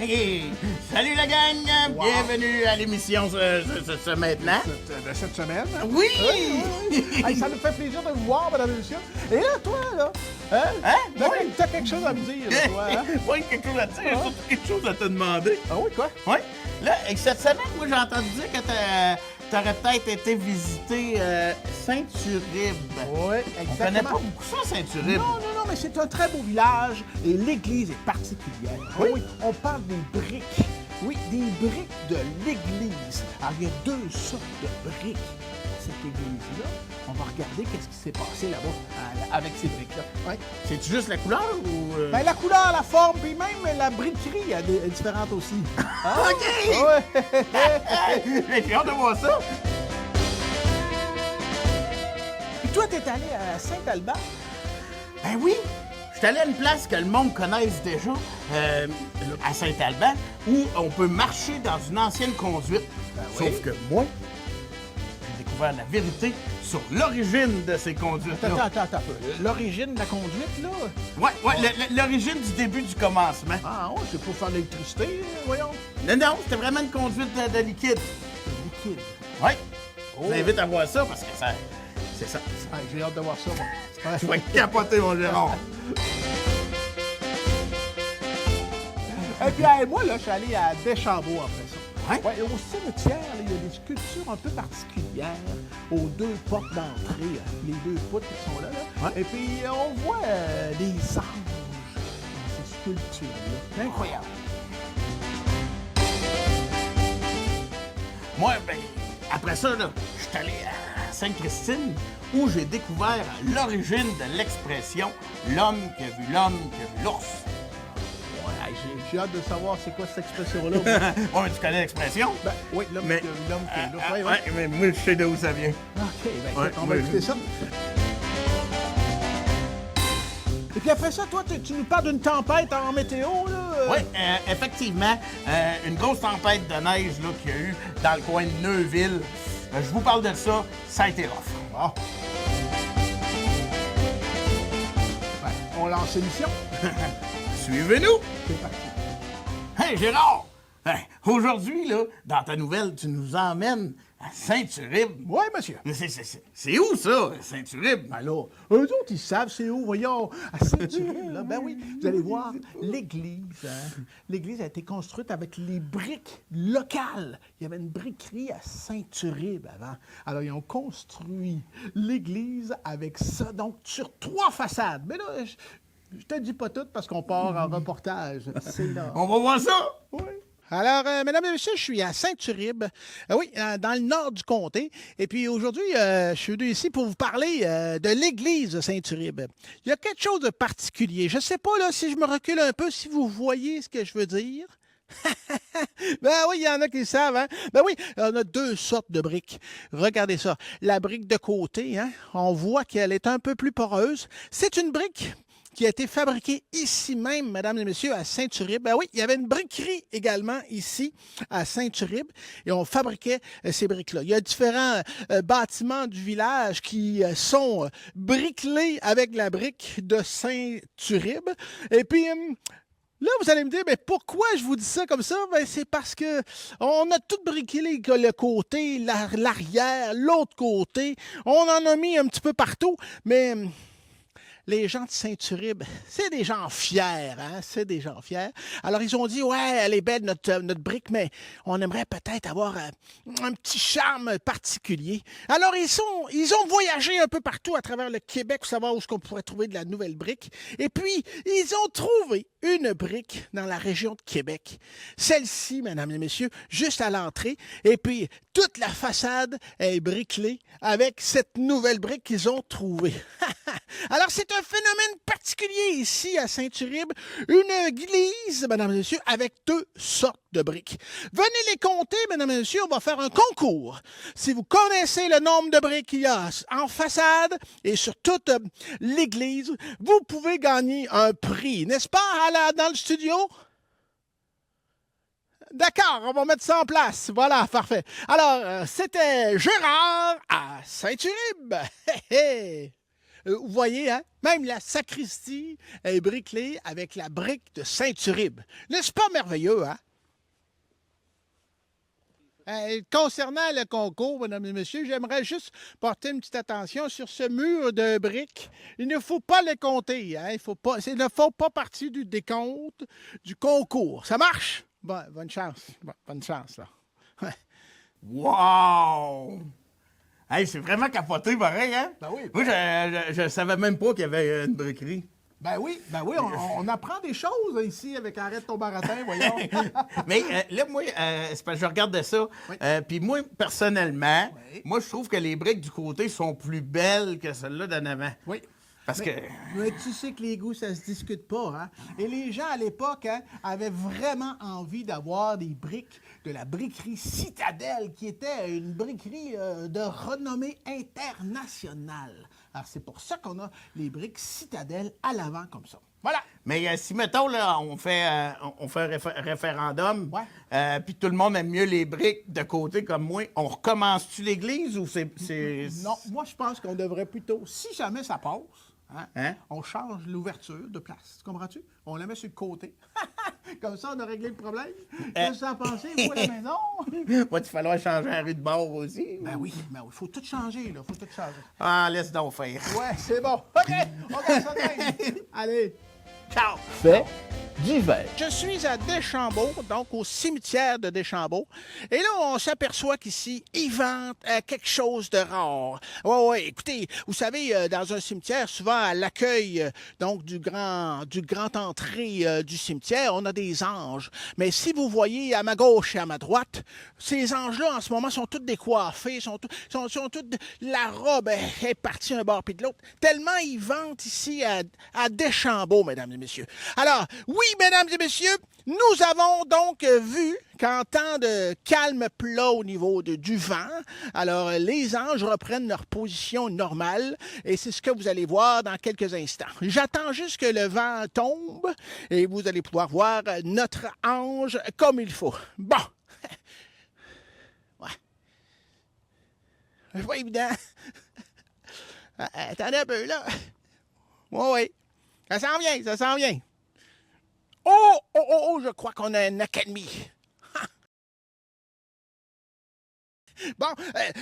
Hey, salut la gang! Wow. Bienvenue à l'émission ce maintenant. De cette semaine. Oui! Hey, ça nous fait plaisir de vous voir, mesdames et messieurs. Et là, toi, là, Hein? t'as quelque chose à me dire, là, toi, hein? Pas quelque chose à te dire, surtout quelque chose à te demander. Ah oui, quoi? Oui. Là, et cette semaine, moi, j'ai entendu dire que t'aurais peut-être été visiter Saint-Uribe. Oui, On connaît exactement. pas beaucoup ça, Saint-Uribe. Non, mais c'est un très beau village et l'église est particulière. Oui. On parle des briques. Oui, des briques de l'église. Alors, il y a deux sortes de briques à cette église-là. On va regarder qu'est-ce qui s'est passé là-bas avec ces briques-là. Ouais. C'est juste la couleur ou... Ben, la couleur, la forme, puis même la briquerie est différente aussi. Ah, OK! ouais. J'ai hâte de voir ça. Puis toi, t'es allé à Saint-Alban? Ben oui! Je suis allé à une place que le monde connaisse déjà, à Saint-Alban, où on peut marcher dans une ancienne conduite. oui. Sauf que moi, j'ai découvert la vérité sur l'origine de ces conduites-là. Attends un peu. L'origine de la conduite, là? Ouais, l'origine du début du commencement. Ah, ouais, c'est pour faire de l'électricité, voyons. Non, c'était vraiment une conduite de liquide. Liquide. Ouais. Oh. Je vous invite à voir ça parce que ça... C'est ça. Ah, j'ai hâte de voir ça, moi. Tu vas capoter, mon Gérard. Et puis, hey, moi, là, je suis allé à Deschambault après ça. Ouais? Ouais, au cimetière, là, il y a des sculptures un peu particulières aux deux portes d'entrée, les deux poutres qui sont là. Ouais. Et puis, on voit des anges dans ces sculptures-là. Incroyable. Moi, ben, après ça, là, je suis allé à Sainte-Christine où j'ai découvert l'origine de l'expression « l'homme qui a vu l'homme qui a vu l'ours Ouais, j'ai hâte de savoir c'est quoi cette expression-là. ». Ouais, mais tu connais l'expression? Ben, oui, l'homme Mais- qui a vu l'homme qui a vu l'autre. Ouais, Ouais, mais moi, je sais d'où ça vient. OK, ben, écoute, Ouais, on va ouais, écouter ça. Et puis après ça, toi, tu nous parles d'une tempête en météo, là? Oui, effectivement, une grosse tempête de neige là, qu'il y a eu dans le coin de Neuville. Je vous parle de ça, ça a été rough. Bon. Ben, on lance l'émission. Suivez-nous! C'est parti. Hey Gérard! Hey, aujourd'hui, là, dans ta nouvelle, tu nous emmènes à Saint-Uribe. Oui, monsieur. Mais c'est où ça, Saint-Uribe? Alors, eux autres, ils savent c'est où, voyons, à Saint-Uribe, là. Ben oui, vous allez voir, l'église, hein, l'église a été construite avec les briques locales. Il y avait une briquerie à Saint-Uribe avant. Alors, ils ont construit l'église avec ça, donc sur 3 façades. Mais là, je te dis pas tout parce qu'on part en reportage. C'est là. On va voir ça! Oui. Alors, mesdames et messieurs, je suis à Saint-Uribe, oui, dans le nord du comté. Et puis aujourd'hui, je suis venu ici pour vous parler de l'église de Saint-Uribe. Il y a quelque chose de particulier. Je ne sais pas là, si je me recule un peu, si vous voyez ce que je veux dire. Ben oui, il y en a qui savent, hein? Ben oui, on a 2 sortes de briques. Regardez ça. La brique de côté, hein? On voit qu'elle est un peu plus poreuse. C'est une brique qui a été fabriquée ici même, mesdames et messieurs, à Saint-Uribe. Ben oui, il y avait une briquerie également ici, à Saint-Uribe, et on fabriquait ces briques-là. Il y a différents bâtiments du village qui sont briquelés avec la brique de Saint-Uribe. Et puis... là, vous allez me dire, mais pourquoi je vous dis ça comme ça? Ben, c'est parce que on a tout briquelé, le côté, l'arrière, l'autre côté. On en a mis un petit peu partout, mais les gens de Saint-Uribe, c'est des gens fiers, hein? C'est des gens fiers. Alors, ils ont dit, ouais, elle est belle, notre brique, mais on aimerait peut-être avoir un petit charme particulier. Alors, ils ont voyagé un peu partout à travers le Québec pour savoir où est-ce qu'on pourrait trouver de la nouvelle brique. Et puis, ils ont trouvé une brique dans la région de Québec. Celle-ci, mesdames et messieurs, juste à l'entrée. Et puis, toute la façade est briquelée avec cette nouvelle brique qu'ils ont trouvée. Alors, c'est un phénomène particulier ici à Saint-Uribe. Une église, mesdames et messieurs, avec 2 sortes de briques. Venez les compter, mesdames et messieurs, on va faire un concours. Si vous connaissez le nombre de briques qu'il y a en façade et sur toute l'église, vous pouvez gagner un prix, n'est-ce pas, dans le studio? D'accord, on va mettre ça en place. Voilà, parfait. Alors, c'était Gérard à Saint-Uribe. vous voyez, hein, même la sacristie est briquelée avec la brique de Saint-Uribe. N'est-ce pas merveilleux, hein? Concernant le concours, mesdames et messieurs, j'aimerais juste porter une petite attention sur ce mur de briques. Il ne faut pas les compter. Hein? Ils ne font pas partie du décompte du concours. Ça marche? Bon, bonne chance. Bonne chance, là. Wow! Hey, c'est vraiment capoté, pareil, hein? Ben oui. Moi, je savais même pas qu'il y avait une briquerie. Ben oui, on apprend des choses ici avec Arrête ton baratin, voyons. Mais là, moi, c'est parce que je regarde ça. Oui. Puis moi, personnellement, Oui. moi, je trouve que les briques du côté sont plus belles que celles-là d'en avant. Oui. Parce que... Mais tu sais que les goûts, ça se discute pas, hein? Et les gens, à l'époque, hein, avaient vraiment envie d'avoir des briques de la briquerie Citadelle, qui était une briquerie de renommée internationale. Alors, c'est pour ça qu'on a les briques Citadelle à l'avant, comme ça. Voilà! Mais si, mettons, là, on fait un référendum, Ouais. puis tout le monde aime mieux les briques de côté comme moi, on recommence-tu l'église ou c'est... Non, moi, je pense qu'on devrait plutôt, si jamais ça passe, Hein? on change l'ouverture de place. Comprends-tu? On la met sur le côté. Comme ça, on a réglé le problème. Qu'est-ce que ça a pensé, vous, à la maison? Va-t-il falloir changer un rue de bord aussi? Ben oui, il faut tout changer, là. Faut tout changer. Ah, laisse donc faire. Ouais, c'est bon. OK, on regarde ça de même. Allez. Ciao! Fait divers. Je suis à Deschambault, donc au cimetière de Deschambault. Et là, on s'aperçoit qu'ici, ils vendent quelque chose de rare. Oui, écoutez, vous savez, dans un cimetière, souvent à l'accueil donc du grand entrée du cimetière, on a des anges. Mais si vous voyez à ma gauche et à ma droite, ces anges-là, en ce moment, sont tous décoiffés, sont tous... La robe est partie d'un bord puis de l'autre. Tellement ils vendent ici à Deschambault, mesdames et messieurs. Alors, oui, mesdames et messieurs, nous avons donc vu qu'en temps de calme plat au niveau du vent, alors les anges reprennent leur position normale et c'est ce que vous allez voir dans quelques instants. J'attends juste que le vent tombe et vous allez pouvoir voir notre ange comme il faut. Bon. Ouais. C'est pas évident. Attendez un peu, là. Oui. Ça s'en vient, ça s'en vient. Oh, je crois qu'on a une académie. Bon,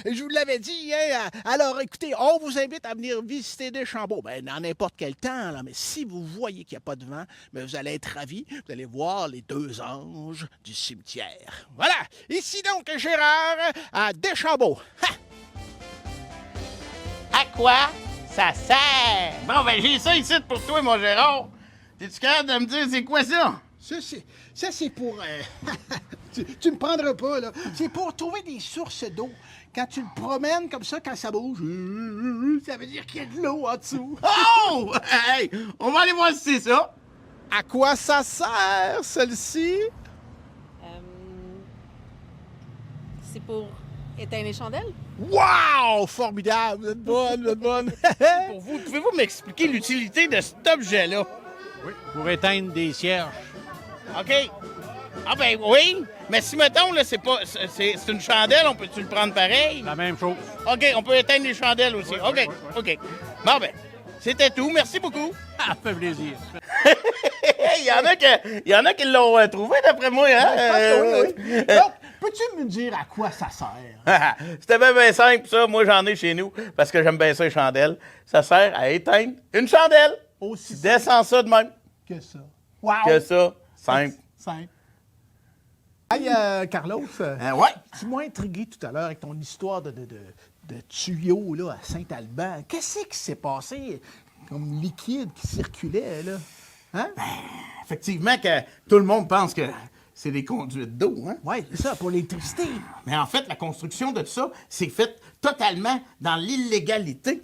je vous l'avais dit, hein, alors écoutez, on vous invite à venir visiter Deschambault. Ben, dans n'importe quel temps, là, mais si vous voyez qu'il n'y a pas de vent, ben, vous allez être ravis. Vous allez voir les deux anges du cimetière. Voilà, ici donc Gérard à Deschambault. Ha! À quoi ça sert? Bon, ben, j'ai ça ici pour toi, mon Gérard. T'es-tu capable de me dire c'est quoi ça? Ça, c'est pour... tu me prendras pas, là. C'est pour trouver des sources d'eau. Quand tu le promènes comme ça, quand ça bouge, ça veut dire qu'il y a de l'eau en dessous. Oh! Hey! On va aller voir si c'est ça. À quoi ça sert, celle-ci? C'est pour éteindre les chandelles? Wow! Formidable! Vous êtes bonne, vous êtes bonne. Pour vous, pouvez-vous m'expliquer l'utilité de cet objet-là? Oui, pour éteindre des cierges. OK. Ah ben oui, mais si, mettons, là, c'est une chandelle, on peut-tu le prendre pareil? La même chose. OK, on peut éteindre les chandelles aussi. OK, oui. OK. Bon, ben, c'était tout. Merci beaucoup. Ça fait plaisir. Il y en a qui l'ont trouvé, d'après moi, hein? Oui. Donc, peux-tu me dire à quoi ça sert? C'était bien simple, ça. Moi, j'en ai chez nous, parce que j'aime bien ça, les chandelles. Ça sert à éteindre une chandelle. Aussi Tu descends ça de même que ça. Wow! que ça. Simple. Simple. Hey, Carlos, Ouais. tu m'as intrigué tout à l'heure avec ton histoire de tuyau là, à Saint-Alban. Qu'est-ce qui s'est passé comme liquide qui circulait, là? Hein? Effectivement, que tout le monde pense que c'est des conduites d'eau, hein? Oui, c'est ça, pour l'électricité. Mais en fait, la construction de ça, c'est faite totalement dans l'illégalité.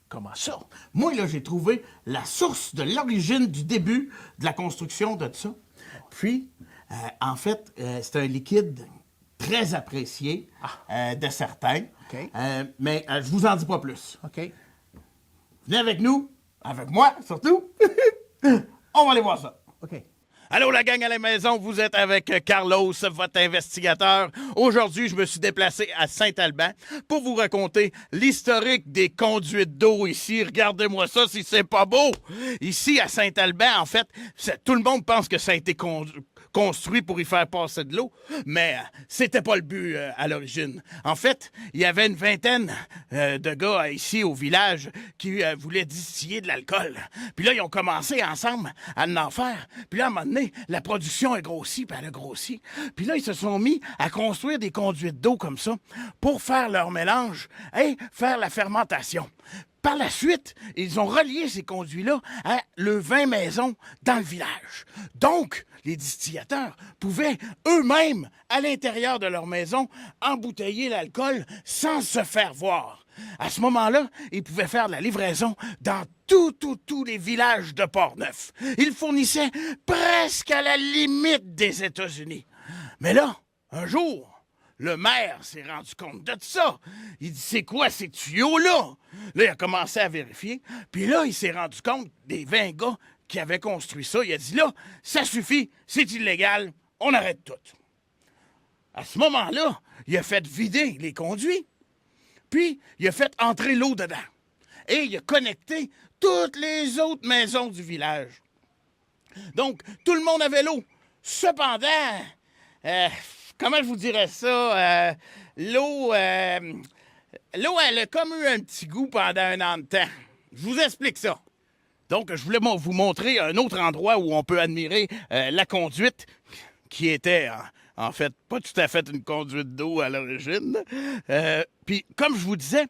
Comment ça? Moi, là, j'ai trouvé la source de l'origine du début de la construction de ça. Puis, en fait, c'est un liquide très apprécié de certains. OK. Mais je vous en dis pas plus. OK. Venez avec nous, avec moi surtout. On va aller voir ça. OK. Allô, la gang à la maison, vous êtes avec Carlos, votre investigateur. Aujourd'hui, je me suis déplacé à Saint-Alban pour vous raconter l'historique des conduites d'eau ici. Regardez-moi ça, si c'est pas beau! Ici, à Saint-Alban, en fait, tout le monde pense que ça a été construit pour y faire passer de l'eau, mais c'était pas le but à l'origine. En fait, il y avait une vingtaine de gars ici au village qui voulaient distiller de l'alcool. Puis là, ils ont commencé ensemble à en faire. Puis là, à un moment donné, la production a grossi, puis elle a grossi. Puis là, ils se sont mis à construire des conduites d'eau comme ça pour faire leur mélange et faire la fermentation. Par la suite, ils ont relié ces conduits-là à le 20 maisons dans le village. Donc, les distillateurs pouvaient eux-mêmes, à l'intérieur de leur maison, embouteiller l'alcool sans se faire voir. À ce moment-là, ils pouvaient faire de la livraison dans tous les villages de Port-Neuf. Ils fournissaient presque à la limite des États-Unis. Mais là, un jour, le maire s'est rendu compte de ça. Il dit, c'est quoi ces tuyaux-là? Là, il a commencé à vérifier. Puis là, il s'est rendu compte des 20 gars qui avaient construit ça. Il a dit, là, ça suffit, c'est illégal, on arrête tout. À ce moment-là, il a fait vider les conduits. Puis, il a fait entrer l'eau dedans. Et il a connecté toutes les autres maisons du village. Donc, tout le monde avait l'eau. Cependant, comment je vous dirais ça? L'eau, elle a comme eu un petit goût pendant un an de temps. Je vous explique ça. Donc, je voulais vous montrer un autre endroit où on peut admirer la conduite qui était, en fait, pas tout à fait une conduite d'eau à l'origine. Puis, comme je vous disais,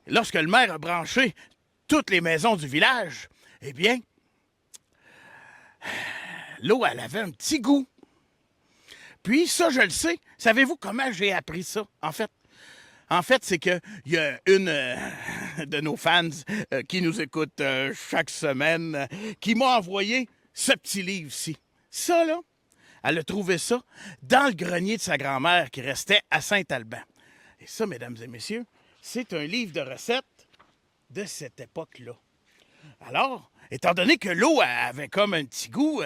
lorsque le maire a branché toutes les maisons du village, eh bien, l'eau, elle avait un petit goût. Puis, ça, je le sais. Savez-vous comment j'ai appris ça, en fait? En fait, c'est qu'il y a une de nos fans qui nous écoute chaque semaine qui m'a envoyé ce petit livre-ci. Ça, là, elle a trouvé ça dans le grenier de sa grand-mère qui restait à Saint-Alban. Et ça, mesdames et messieurs, c'est un livre de recettes de cette époque-là. Alors, étant donné que l'eau avait comme un petit goût,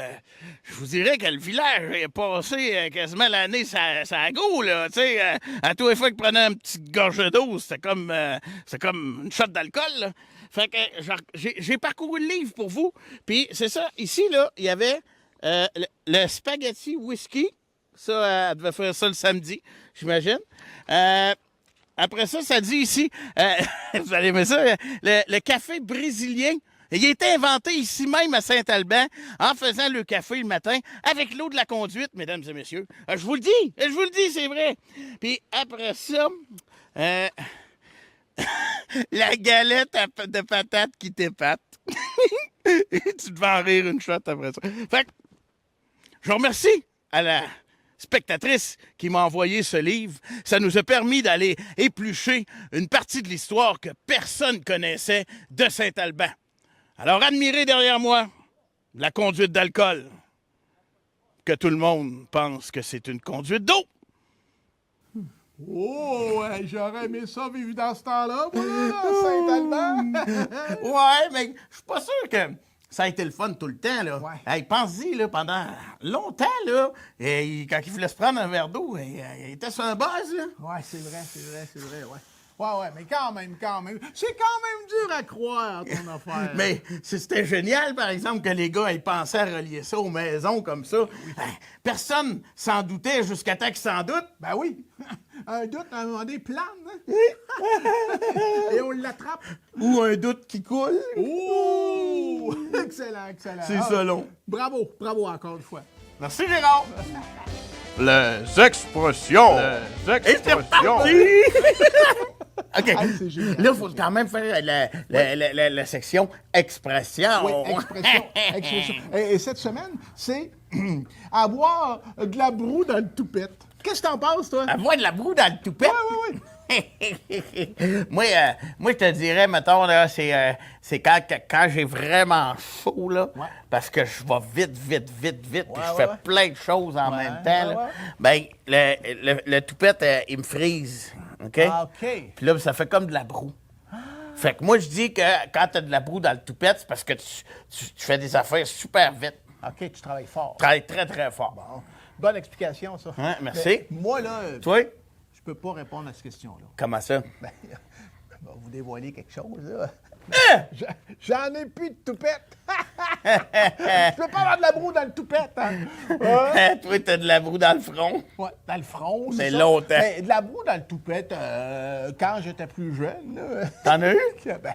je vous dirais que le village est passé quasiment l'année ça go, là. Tu sais, à tous les fois qu'il prenait une petite gorgée d'eau, c'était comme une shot d'alcool, là. Fait que j'ai parcouru le livre pour vous. Puis c'est ça, ici, là, il y avait le spaghetti whisky. Ça, elle devait faire ça le samedi, j'imagine. Après ça, ça dit ici, vous allez aimer ça, le café brésilien. Il a été inventé ici même à Saint-Alban en faisant le café le matin avec l'eau de la conduite, mesdames et messieurs. Je vous le dis, c'est vrai. Puis après ça, la galette de patates qui t'épate. Tu devais en rire une shot après ça. Fait que, je vous remercie à la spectatrice qui m'a envoyé ce livre. Ça nous a permis d'aller éplucher une partie de l'histoire que personne connaissait de Saint-Alban. Alors, admirez derrière moi la conduite d'alcool, que tout le monde pense que c'est une conduite d'eau. Oh, ouais, j'aurais aimé ça vivre dans ce temps-là, moi, Saint-Alban. Ouais, mais je suis pas sûr que ça a été le fun tout le temps, là. Ouais. Hey, pense-y, là, pendant longtemps, là, quand il voulait se prendre un verre d'eau, il était sur un buzz, là. Ouais, c'est vrai, ouais. Ouais, mais quand même. C'est quand même dur à croire, ton affaire. Mais c'était génial, par exemple, que les gars aient pensé à relier ça aux maisons comme ça. Personne s'en doutait jusqu'à temps qu'ils s'en doutent. Ben oui. Un doute, à un moment donné, plane. Hein? Et on l'attrape. Ou un doute qui coule. Oh! Excellent. C'est ça, long. Bravo encore une fois. Merci, Gérard. Les expressions. Et c'est reparti! OK. Ah, c'est génial. Là, il faut quand même faire la section expression. Oui, expression. Et cette semaine, c'est avoir de la broue dans le toupette. Qu'est-ce que t'en penses, toi? Avoir de la broue dans le toupette? Oui. moi, je te dirais, mettons, là, c'est quand j'ai vraiment chaud, là, parce que je vais vite, puis je fais plein de choses en même temps, là, ben, le toupette, il me frise, OK? OK. Puis là, ça fait comme de la broue. Fait que moi, je dis que quand t'as de la broue dans le toupette, c'est parce que tu fais des affaires super vite. OK, tu travailles fort. Travaille très, très fort. Bon, bonne explication, ça. Hein, merci. Mais moi, là, Toi? je peux pas répondre à cette question-là. Comment ça? Ben, je vais vous dévoiler quelque chose, là. Hein? J'en ai plus de toupette. Je peux pas avoir de la broue dans le toupette. Hein? Ouais. Toi, t'as de la broue dans le front. Ouais, dans le front, C'est ça. longtemps. Ben, de la broue dans le toupette, quand j'étais plus jeune, là. T'en as eu? Ben,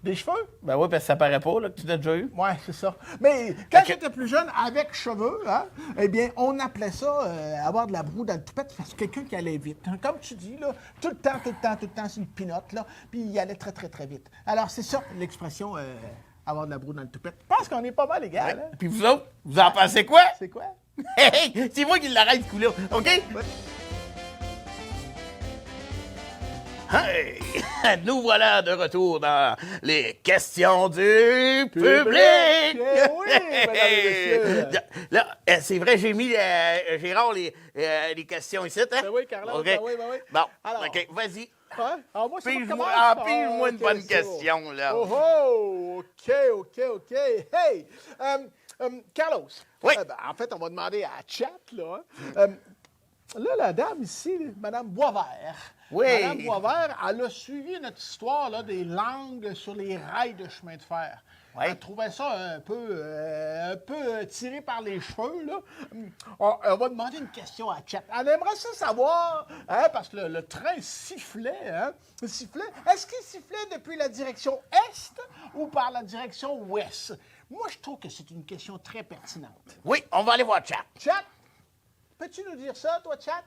des cheveux? Ben oui, parce que ça paraît pas là, que tu l'as déjà eu. Ouais, c'est ça. Mais quand Ok. j'étais plus jeune, avec cheveux, hein, eh bien, on appelait ça avoir de la broue dans le toupette, parce que quelqu'un qui allait vite. Hein. Comme tu dis, là, tout le temps, c'est une pinotte, là, puis il allait très, très, très vite. Alors, c'est ça, l'expression avoir de la broue dans le toupette. Je pense qu'on est pas mal égal, hein? Puis vous autres, vous en pensez quoi? C'est quoi? Hey, c'est moi qui l'arrête de couler, OK? Hey! Nous voilà de retour dans les questions du public! Eh oui, mesdames et messieurs. Là, c'est vrai, j'ai mis, Gérard, les questions ici, hein? Ben oui, Carlos, OK. ben oui, ben oui. Bon, Alors, OK, vas-y. Hein? Alors, moi, c'est moi qui Pige-moi commence. pige-moi une OK, bonne c'est bon. question, là. Oh, OK. Hey! Carlos. Oui. Ben, en fait, on va demander à Chat, là. Là, la dame ici, Mme Boisvert. Oui. Mme Boisvert, elle a suivi notre histoire là, des langues sur les rails de chemin de fer. Oui. Elle trouvait ça un peu tiré par les cheveux, là. On va demander une question à Chat. Elle aimerait ça savoir, hein, parce que le train sifflait, hein, sifflait. Est-ce qu'il sifflait depuis la direction est ou par la direction ouest? Moi, je trouve que c'est une question très pertinente. Oui, on va aller voir Chat. Chat, peux-tu nous dire ça, toi, Chat?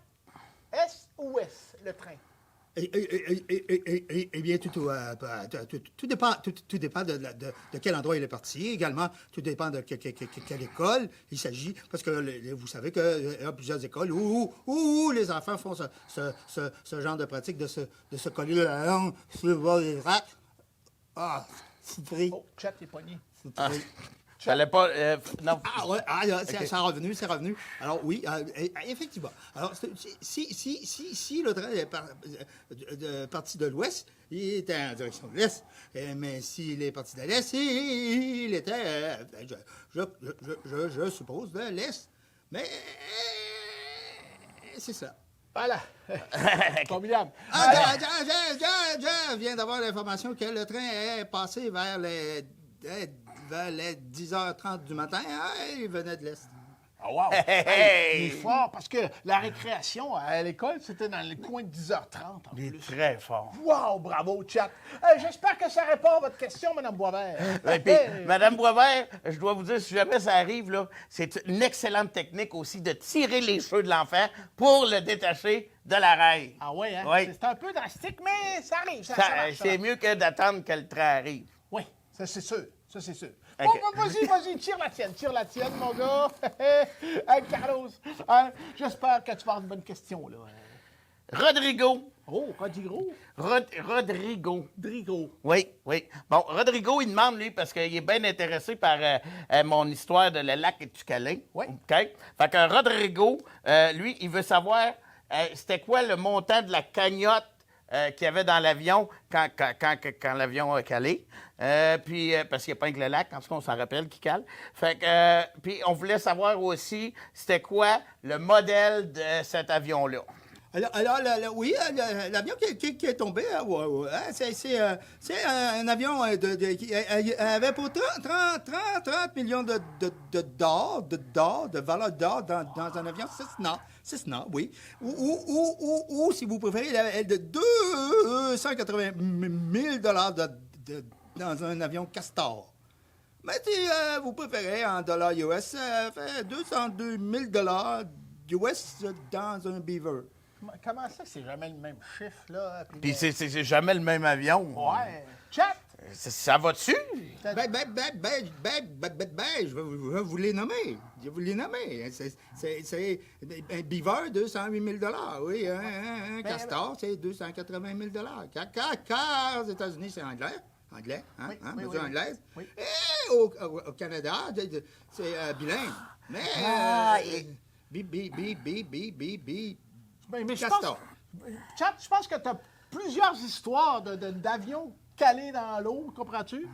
Est ou ouest, le train? Eh bien, tout dépend de quel endroit il est parti. Également, tout dépend de quelle école il s'agit. Parce que vous savez qu'il y a plusieurs écoles où les enfants font ce genre de pratique de se coller la langue sur le bord des rats. Ah, c'est pris. Oh, Chat est pogné. J'allais pas. Non. Ah ouais, c'est revenu. Alors oui, effectivement. Alors si le train est parti de l'ouest, il était en direction de l'est. Mais s'il est parti de l'est, il était, je suppose, de l'est. Mais c'est ça. Voilà. Formidable. Je viens d'avoir l'information que le train est passé vers les 10h30 du matin. Il venait de l'Est. Oh, wow! Hey! Il est fort parce que la récréation à l'école, c'était dans le coin de 10h30 en Il est plus. très fort. Wow! Bravo, Chat. J'espère que ça répond à votre question, Mme Boisvert. Et puis, Madame Boisvert, je dois vous dire, si jamais ça arrive, là, c'est une excellente technique aussi de tirer les cheveux de l'enfant pour le détacher de la rail. Ah ouais, hein? Oui. C'est un peu drastique, mais ça arrive. Ça Ça, marche, ça c'est marche. mieux que d'attendre que le train arrive. Oui, ça c'est sûr. OK. Bon, vas-y, tire la tienne, mon gars. Hey, Carlos, hein, j'espère que tu vas avoir une bonne question, là. Rodrigo. Oh, Rodrigo. Rodrigo. Oui. Bon, Rodrigo, il demande, lui, parce qu'il est bien intéressé par mon histoire de le lac Tucalin. Oui. OK? Fait que Rodrigo, lui, il veut savoir c'était quoi le montant de la cagnotte qu'il y avait dans l'avion quand l'avion a calé. Puis, parce qu'il n'y a pas que le lac, en tout cas, on s'en rappelle qui cale. Fait que, puis, on voulait savoir aussi, c'était quoi le modèle de cet avion-là. Alors oui, l'avion qui est tombé, c'est un avion qui avait pour 30 millions de valeur d'or dans un avion Cessna, oui. Ou si vous préférez, il avait de 280 000 dans un avion Castor. Mais si vous préférez en dollars US, ça fait 202 000 US dans un Beaver. Comment ça, c'est jamais le même chiffre, là? Puis, c'est jamais le même avion. Ouais. Chat! Ça va dessus? Je vais vous les nommer. C'est un Beaver, 208 000 oui. Un Castor, c'est 280 000 Car aux États-Unis, c'est anglais, hein? Oui, Mesure anglaise. Oui. Et au Canada, c'est bilingue. Mais Castor. Chat, je pense que tu as plusieurs histoires d'avions calés dans l'eau, comprends-tu?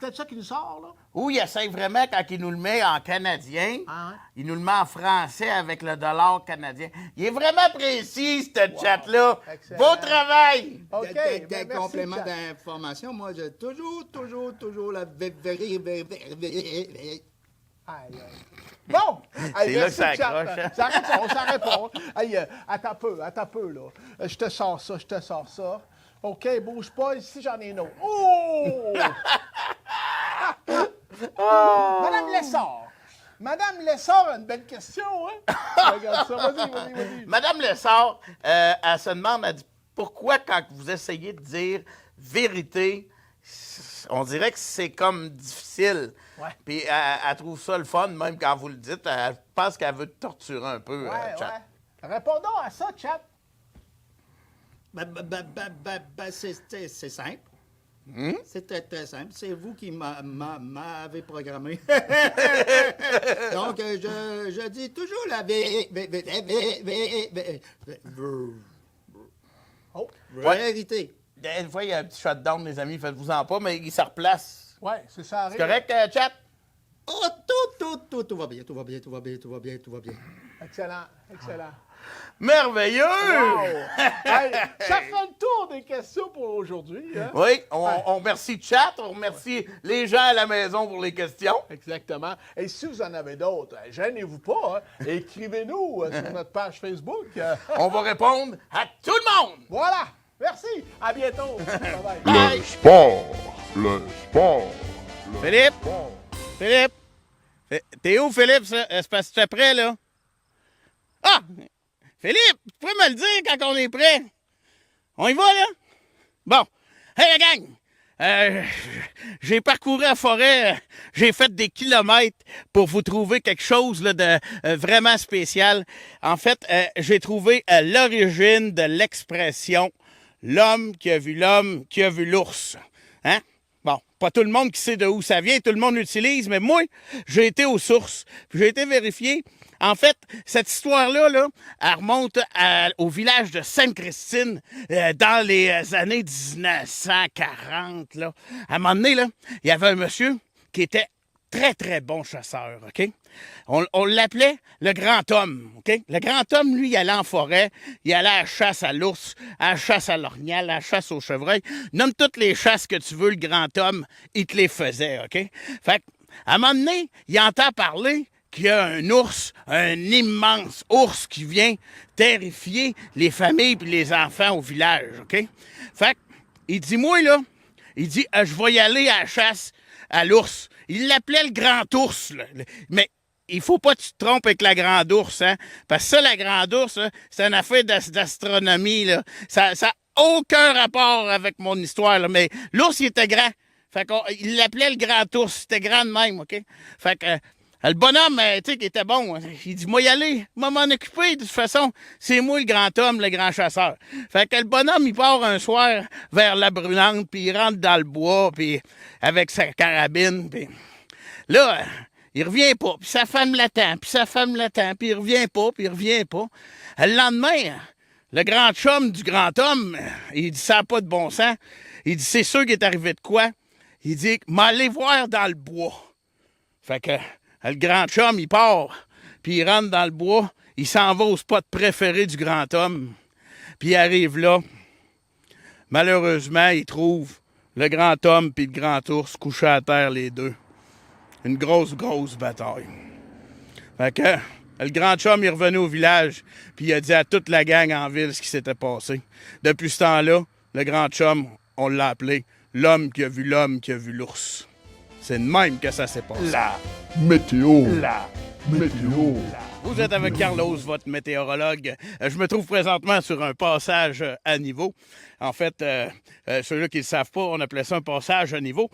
peut-être ça qui nous sort, là. Ou il essaie vraiment, quand il nous le met en canadien, Ah ouais? il nous le met en français avec le dollar canadien. Il est vraiment précis, ce chat-là. Excellent. Beau travail! OK. Des ben, merci, compléments Chat. d'information, moi, j'ai toujours la Aïe, aïe. Bon! Hey, C'est là merci, que ça Chat. accroche, hein? Ça répond. Hey, attends un peu, là. Je te sors ça. OK, bouge pas. Ici, j'en ai une autre. Oh! Madame Lessard. Madame Lessard a une belle question, hein? Regarde ça. Vas-y. Madame Lessard, elle se demande, elle dit, pourquoi quand vous essayez de dire vérité, on dirait que c'est comme difficile. Ouais. Puis elle trouve ça le fun, même quand vous le dites. Elle pense qu'elle veut te torturer un peu, Chat. Répondons à ça, Chat. C'est simple. C'est très simple. C'est vous qui m'avez programmé. Donc, je dis toujours la vérité. Des fois, il y a un petit shutdown, les amis, faites-vous-en pas, mais il se replace. Ouais, c'est ça. C'est correct, Chat? Oh, tout va bien. Excellent. Merveilleux! Wow! Hey, ça fait le tour des questions pour aujourd'hui. Hein? Oui, on remercie Chat, on remercie les gens à la maison pour les questions. Exactement. Et si vous en avez d'autres, gênez-vous pas. Hein? Écrivez-nous sur notre page Facebook. On va répondre à tout le monde! Voilà. Merci. À bientôt. Bye-bye. Bye! Le sport. Philippe! T'es où, Philippe? C'est parce que tu es prêt, là? Ah! Philippe, tu pourrais me le dire quand on est prêt? On y va, là? Bon. Hey, la gang! J'ai parcouru la forêt, j'ai fait des kilomètres pour vous trouver quelque chose là, de vraiment spécial. En fait, j'ai trouvé l'origine de l'expression « l'homme qui a vu l'ours ». Hein? Bon, pas tout le monde qui sait de où ça vient, tout le monde l'utilise, mais moi, j'ai été aux sources, puis j'ai été vérifié. En fait, cette histoire-là, là, elle remonte au village de Sainte-Christine dans les années 1940. Là. À un moment donné, là, il y avait un monsieur qui était très, très bon chasseur, OK? On l'appelait le grand homme, OK? Le grand homme, lui, il allait en forêt, il allait à la chasse à l'ours, à la chasse à l'orignal, à la chasse au chevreuil. Nomme toutes les chasses que tu veux, le grand homme, il te les faisait, OK? Fait à un moment donné, il entend parler qu'il y a un ours, un immense ours qui vient terrifier les familles et les enfants au village, OK? Fait il dit, moi, là, il dit, je vais y aller à la chasse à l'ours. Il l'appelait le grand ours, là. Mais il faut pas que tu te trompes avec la grande ours, hein? Parce que ça, la grande ours, là, c'est une affaire d'astronomie, là. Ça n'a aucun rapport avec mon histoire, là. Mais l'ours, il était grand. Fait qu'il l'appelait le grand ours. C'était grand de même, OK? Fait que le bonhomme, tu sais, qui était bon, il dit, moi y aller, moi m'en occuper, de toute façon, c'est moi le grand homme, le grand chasseur. Fait que le bonhomme, il part un soir vers la brûlante, puis il rentre dans le bois, puis avec sa carabine, puis là, il revient pas, puis sa femme l'attend, puis il revient pas, Le lendemain, le grand chum du grand homme, il dit, ça n'a pas de bon sens. Il dit, c'est sûr qu'il est arrivé de quoi? Il dit, m'allez voir dans le bois. Fait que le grand chum, il part, puis il rentre dans le bois, il s'en va au spot préféré du grand homme, puis il arrive là. Malheureusement, il trouve le grand homme puis le grand ours couchés à terre, les deux. Une grosse bataille. Fait que le grand chum est revenu au village, puis il a dit à toute la gang en ville ce qui s'était passé. Depuis ce temps-là, le grand chum, on l'a appelé l'homme qui a vu l'ours. C'est de même que ça s'est passé. Météo. Vous êtes avec Carlos, votre météorologue. Je me trouve présentement sur un passage à niveau. En fait, ceux-là qui ne le savent pas, on appelait ça un passage à niveau,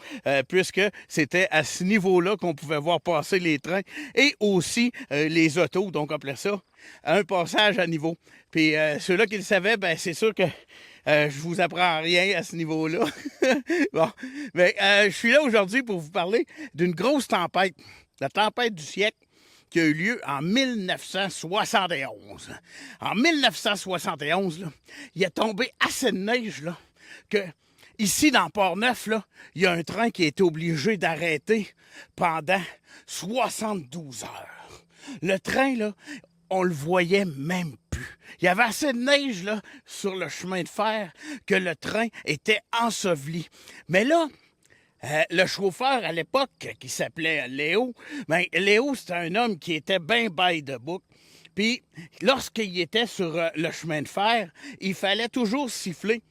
puisque c'était à ce niveau-là qu'on pouvait voir passer les trains et aussi les autos. Donc, on appelait ça un passage à niveau. Puis, ceux-là qui le savaient, ben c'est sûr que je vous apprends rien à ce niveau-là. Bon, mais je suis là aujourd'hui pour vous parler d'une grosse tempête, la tempête du siècle, qui a eu lieu en 1971. En 1971, là, il est tombé assez de neige là, que ici, dans Port-Neuf, là, il y a un train qui a été obligé d'arrêter pendant 72 heures. Le train, là, on le voyait même plus. Il y avait assez de neige, là, sur le chemin de fer que le train était enseveli. Mais là, le chauffeur à l'époque, qui s'appelait Léo, ben, Léo, c'était un homme qui était bien by the book. Puis, lorsqu'il était sur le chemin de fer, il fallait toujours siffler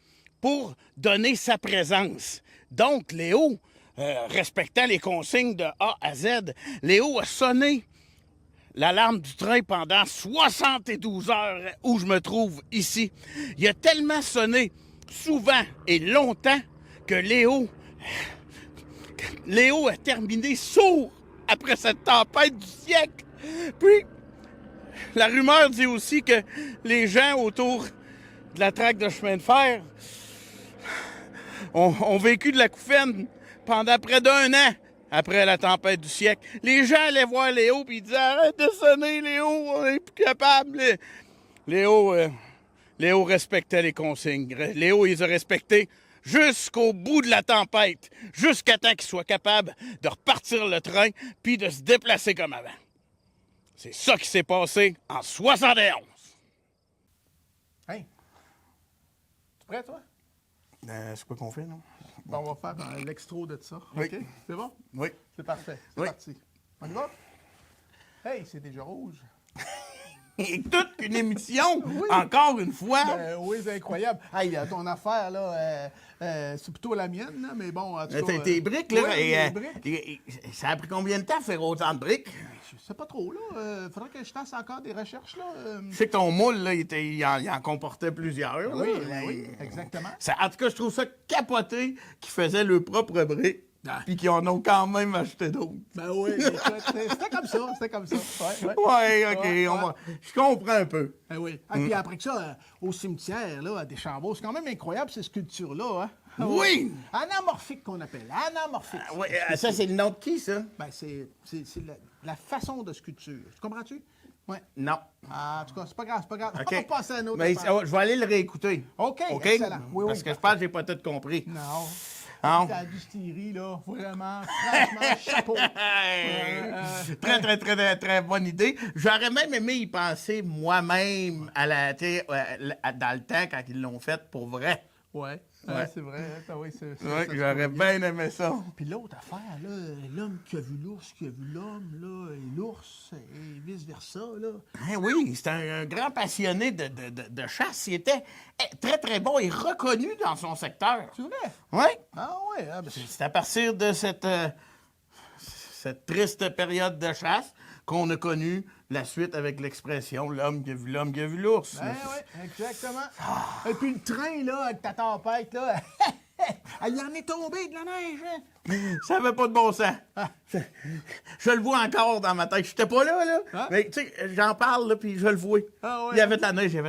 pour donner sa présence. Donc, Léo, respectant les consignes de A à Z, Léo a sonné l'alarme du train pendant 72 heures où je me trouve ici. Il a tellement sonné souvent et longtemps que Léo a terminé sourd après cette tempête du siècle. Puis, la rumeur dit aussi que les gens autour de la traque de chemin de fer ont vécu de l'acouphène pendant près d'1 an après la tempête du siècle. Les gens allaient voir Léo puis ils disaient « Arrête de sonner, Léo, on n'est plus capable. » Léo respectait les consignes. Léo, il les a respectées jusqu'au bout de la tempête, jusqu'à temps qu'il soit capable de repartir le train puis de se déplacer comme avant. C'est ça qui s'est passé en 71. Hey! Tu prêt, toi? C'est quoi qu'on fait, non? Bon, on va faire l'extro de ça. Oui. OK? C'est bon? Oui. C'est parfait. C'est Oui. parti. On y va? Hey, c'est déjà rouge. Et toute une émission, encore une fois. Oui, c'est incroyable. Hey, ton affaire, là, c'est plutôt la mienne, là, mais bon, en tout cas... Tes briques, là, oui, et, les briques. ça a pris combien de temps à faire autant de briques? Je sais pas trop, là. Faudrait que je fasse encore des recherches, là. Je sais que ton moule, là, il en comportait plusieurs. Là. Oui, oui, exactement. En tout cas, je trouve ça capoté qu'ils faisaient leur propre briques, Ah. puis qu'ils en ont quand même acheté d'autres. Ben oui, écoute, c'était comme ça, c'était comme ça. Ouais, Ouais, OK, Ouais. je comprends un peu. Ben oui. Ah, puis après que ça, au cimetière, là, à Deschambault, c'est quand même incroyable, ces sculptures-là, hein? Oui! Anamorphique qu'on appelle. Anamorphique. Ouais, ça, c'est le nom de qui, ça? Ben, c'est la façon de sculpture. Tu comprends-tu? Ouais. Non. Ah, en tout cas, c'est pas grave, c'est pas grave. OK. On va passer à un autre. Mais affaire. je vais aller le réécouter. OK, excellent. Oui, Parce oui, que je pense que j'ai pas tout compris. Non. Non. La distillerie, là, vraiment, franchement, chapeau. Très, très, très, très, très bonne idée. J'aurais même aimé y penser moi-même dans le temps quand ils l'ont fait pour vrai. Ouais, Ouais. c'est vrai. Hein, oui, Ouais, ça se j'aurais peut bien aimé ça. Puis l'autre affaire, là, l'homme qui a vu l'ours, qui a vu l'homme, là, et l'ours, et vice-versa, là. Hein, oui, c'est un grand passionné de chasse. Il était très, très bon et reconnu dans son secteur. C'est vrai? Oui. Ah ouais, ah, ben c'est... C'est à partir de cette triste période de chasse qu'on a connu la suite avec l'expression « l'homme qui a vu l'ours ». Ben oui, exactement. Et puis le train, là, avec ta tempête, là, il en est tombé de la neige, hein? Ça n'avait pas de bon sens. Je le vois encore dans ma tête. Je n'étais pas là. Ah. Mais tu sais, j'en parle, là, puis je le vois. Ah ouais. Il y avait de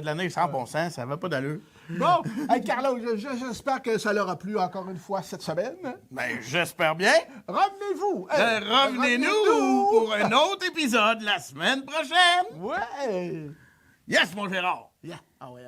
la neige sans bon sens. Ça n'avait pas d'allure. Bon, hey, Carlo, j'espère que ça leur a plu encore une fois cette semaine. Ben, j'espère bien. Revenez-vous! Revenez-nous pour un autre épisode la semaine prochaine. Ouais! Yes, mon Gérard. Yeah. Ah ouais.